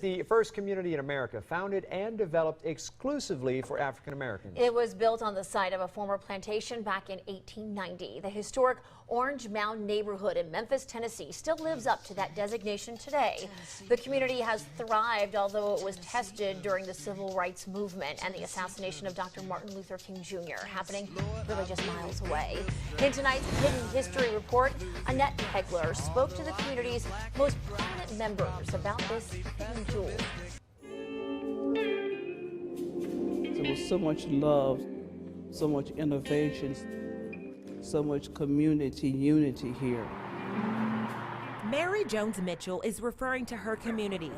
The first community in America founded and developed exclusively for African Americans. It was built on the site of a former plantation back in 1890. The historic Orange Mound neighborhood in Memphis, Tennessee still lives up to that designation today. The community has thrived, although it was tested during the civil rights movement and the assassination of Dr. Martin Luther King Jr. happening really just miles away. In tonight's Hidden History Report, Annette Pegler spoke to the community's most prominent members about this hidden jewel. There was so much love, so much innovation, so much community unity here. Mary Jones Mitchell is referring to her community,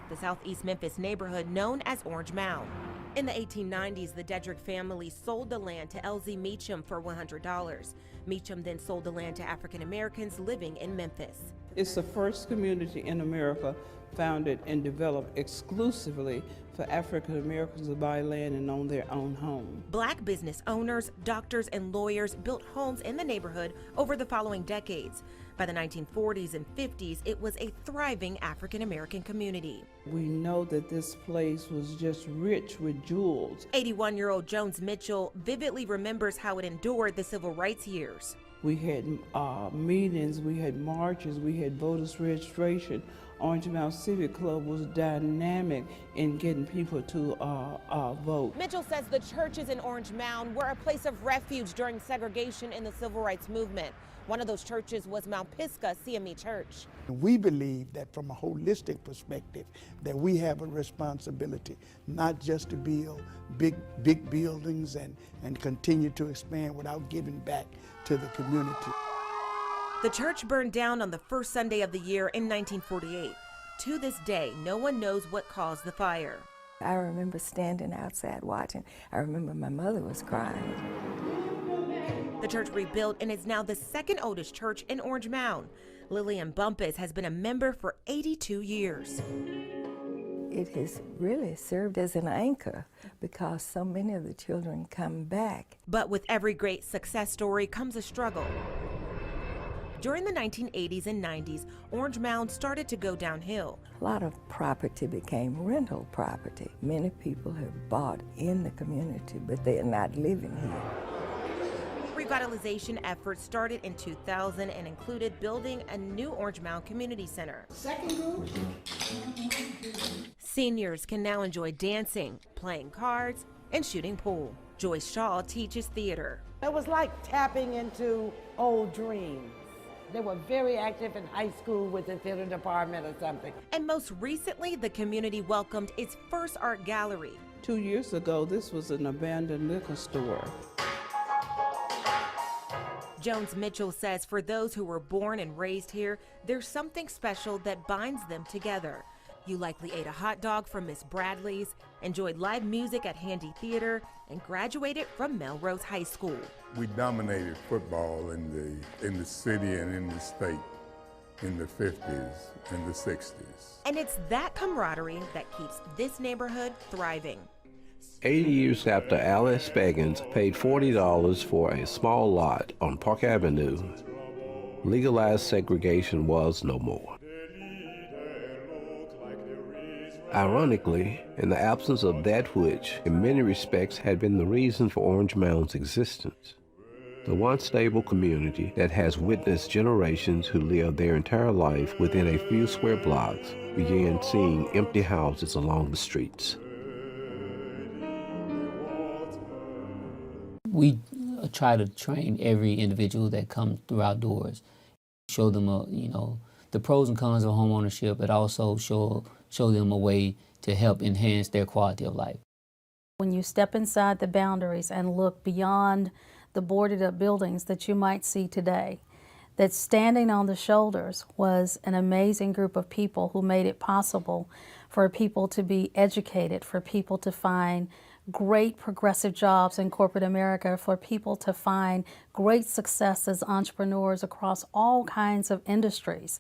the Southeast Memphis neighborhood known as Orange Mound. In the 1890s, the Dedrick family sold the land to L.Z. Meacham for $100. Meacham then sold the land to African Americans living in Memphis. It's the first community in America founded and developed exclusively for African Americans to buy land and own their own home. Black business owners, doctors, and lawyers built homes in the neighborhood over the following decades. By the 1940s and 50s, it was a thriving African American community. We know that this place was just rich with jewels. 81-year-old Jones Mitchell vividly remembers how it endured the civil rights years. We had meetings, we had marches, we had voters registration. Orange Mound Civic Club was dynamic in getting people to vote. Mitchell says the churches in Orange Mound were a place of refuge during segregation in the civil rights movement. One of those churches was Mount Pisgah CME Church. We believe that from a holistic perspective that we have a responsibility not just to build big buildings and continue to expand without giving back to the community. The church burned down on the first Sunday of the year in 1948. To this day, no one knows what caused the fire. I remember standing outside watching. I remember my mother was crying. The church rebuilt and is now the second oldest church in Orange Mound. Lillian Bumpus has been a member for 82 years. It has really served as an anchor because so many of the children come back. But with every great success story comes a struggle. During the 1980s and 90s, Orange Mound started to go downhill. A lot of property became rental property. Many people have bought in the community, but they are not living here. Revitalization efforts started in 2000 and included building a new Orange Mound Community Center. Second group. Seniors can now enjoy dancing, playing cards, and shooting pool. Joyce Shaw teaches theater. It was like tapping into old dreams. They were very active in high school with the theater department or something. And most recently, the community welcomed its first art gallery. 2 years ago, this was an abandoned liquor store. Jones Mitchell says for those who were born and raised here, there's something special that binds them together. You likely ate a hot dog from Miss Bradley's, enjoyed live music at Handy Theater, and graduated from Melrose High School. We dominated football in the city and in the state in the 50s and the 60s. And it's that camaraderie that keeps this neighborhood thriving. 80 years after Alice Beggins paid $40 for a small lot on Park Avenue, legalized segregation was no more. Ironically, in the absence of that which, in many respects, had been the reason for Orange Mound's existence, the once stable community that has witnessed generations who lived their entire life within a few square blocks began seeing empty houses along the streets. We try to train every individual that comes through our doors, show them, the pros and cons of homeownership, but also show them a way to help enhance their quality of life. When you step inside the boundaries and look beyond the boarded up buildings that you might see today, that standing on the shoulders was an amazing group of people who made it possible for people to be educated, for people to find great progressive jobs in corporate America, for people to find great success as entrepreneurs across all kinds of industries.